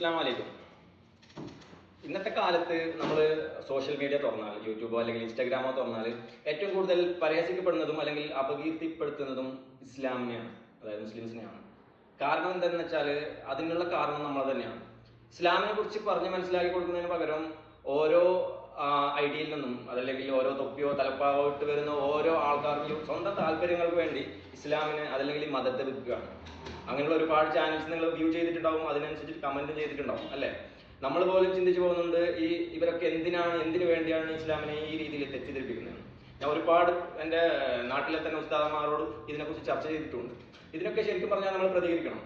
അസ്സലാമു അലൈക്കും. ഇന്നത്തെ കാലത്ത് നമ്മൾ സോഷ്യൽ മീഡിയ തുറന്നാൽ, യൂട്യൂബോ അല്ലെങ്കിൽ ഇൻസ്റ്റാഗ്രാമോ തുറന്നാൽ ഏറ്റവും കൂടുതൽ പരിഹസിക്കപ്പെടുന്നതും അല്ലെങ്കിൽ അപകീർത്തിപ്പെടുത്തുന്നതും ഇസ്ലാമിനെയാണ്, അതായത് മുസ്ലിംസിനെയാണ്. കാരണം എന്താണെന്ന് വെച്ചാൽ അതിനുള്ള കാരണം നമ്മൾ തന്നെയാണ്. ഇസ്ലാമിനെ കുറിച്ച് പറഞ്ഞ് മനസ്സിലാക്കി കൊടുക്കുന്നതിന് പകരം ഓരോ ഐഡിയയിൽ നിന്നും അതല്ലെങ്കിൽ ഓരോ തൊപ്പിയോ തലപ്പാവോ ഇട്ട് വരുന്ന ഓരോ ആൾക്കാർക്കും സ്വന്തം താല്പര്യങ്ങൾക്ക് വേണ്ടി ഇസ്ലാമിനെ അതല്ലെങ്കിൽ മതത്തെ വിൽക്കുകയാണ്. അങ്ങനെയുള്ള ഒരുപാട് ചാനൽസ് നിങ്ങൾ വ്യൂ ചെയ്തിട്ടുണ്ടാവും, അതിനനുസരിച്ച് കമന്റ് ചെയ്തിട്ടുണ്ടാവും അല്ലേ? നമ്മൾ പോലും ചിന്തിച്ചു പോകുന്നുണ്ട് ഇവരൊക്കെ എന്തിനു വേണ്ടിയാണ് ഇസ്ലാമിനെ ഈ രീതിയിൽ തെറ്റിദ്ധരിപ്പിക്കുന്നത്. ഞാൻ ഒരുപാട് എൻ്റെ നാട്ടിലെ തന്നെ ഉസ്താദന്മാരോട് ഇതിനെക്കുറിച്ച് ചർച്ച ചെയ്തിട്ടുണ്ട്. ഇതിനൊക്കെ ശരിക്കും പറഞ്ഞാൽ നമ്മൾ പ്രതികരിക്കണം.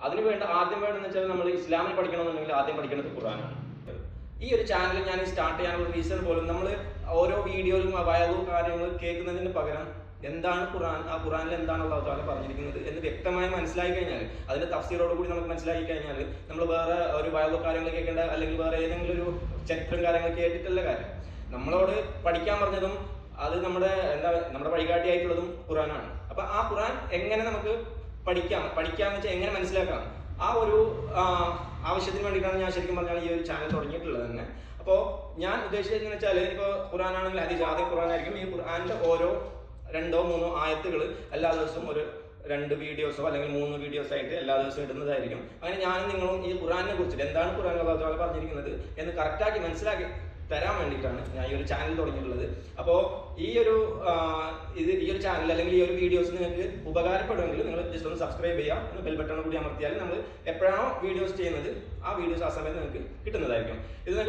ആദ്യം വേണമെന്ന് വെച്ചാൽ നമ്മൾ ഇസ്ലാമിൽ പഠിക്കണമെന്നുണ്ടെങ്കിൽ ആദ്യം പഠിക്കേണ്ടത് ഖുർആനാണ്. ഈ ഒരു ചാനൽ ഞാൻ സ്റ്റാർട്ട് ചെയ്യാനുള്ള റീസൺ പോലും നമ്മൾ ഓരോ വീഡിയോയിലും വയലും കാര്യങ്ങൾ കേൾക്കുന്നതിന് പകരം എന്താണ് ഖുർആൻ, ആ ഖുർആനിൽ എന്താണ് അല്ലാഹു തആല പറഞ്ഞിരിക്കുന്നത് എന്ന് വ്യക്തമായി മനസ്സിലാക്കി കഴിഞ്ഞാൽ, അതിന്റെ തഫ്സീറോട് കൂടി നമുക്ക് മനസ്സിലാക്കി കഴിഞ്ഞാൽ നമ്മൾ വേറെ ഒരു വയലോ കാര്യങ്ങൾ കേൾക്കേണ്ട അല്ലെങ്കിൽ വേറെ ഏതെങ്കിലും ഒരു ചരിത്രം കാര്യങ്ങൾ കേട്ടിട്ടുള്ള കാര്യം. നമ്മളോട് പഠിക്കാൻ പറഞ്ഞതും അത് നമ്മുടെ വഴികാട്ടിയായിട്ടുള്ളതും ഖുർആനാണ്. അപ്പൊ ആ ഖുർആൻ എങ്ങനെ നമുക്ക് പഠിക്കാന്ന് വെച്ചാൽ എങ്ങനെ മനസ്സിലാക്കാം, ആ ഒരു ആവശ്യത്തിന് വേണ്ടിയിട്ടാണ് ഞാൻ ശരിക്കും പറഞ്ഞാൽ ഈ ഒരു ചാനൽ തുടങ്ങിയിട്ടുള്ളത് തന്നെ. അപ്പോൾ ഞാൻ ഉദ്ദേശിച്ചത് വെച്ചാൽ ഇപ്പോൾ ഖുർആനാണെങ്കിൽ ആദ്യം ഖുർആനായിരിക്കും. ഈ ഖുർആന്റെ ഓരോ 2-3 ആയത്തുകൾ എല്ലാ ദിവസവും ഒരു 2 വീഡിയോസോ അല്ലെങ്കിൽ 3 വീഡിയോസ് ആയിട്ട് എല്ലാ ദിവസവും ഇടുന്നതായിരിക്കും. അങ്ങനെ ഞാനും നിങ്ങളും ഈ ഖുർആനെ കുറിച്ചിട്ട് എന്താണ് ഖുർആൻ അല്ലാഹു തആല പറഞ്ഞിരിക്കുന്നത് എന്ന് കറക്റ്റാക്കി മനസ്സിലാക്കി തരാൻ വേണ്ടിയിട്ടാണ് ഞാൻ ഈ ഒരു ചാനൽ തുടങ്ങിയിട്ടുള്ളത്. അപ്പോൾ ഈ ഒരു ചാനൽ അല്ലെങ്കിൽ ഈ ഒരു വീഡിയോസ് നിങ്ങൾക്ക് ഉപകാരപ്പെടുമെങ്കിൽ നിങ്ങൾ ജസ്റ്റ് ഒന്ന് സബ്സ്ക്രൈബ് ചെയ്യുക, ബെൽ ബട്ടൺ കൂടി അമർത്തിയാൽ നമ്മൾ എപ്പോഴാണോ വീഡിയോസ് ചെയ്യുന്നത് ആ വീഡിയോസ് ആ സമയത്ത് നിങ്ങൾക്ക് കിട്ടുന്നതായിരിക്കും. ഇത്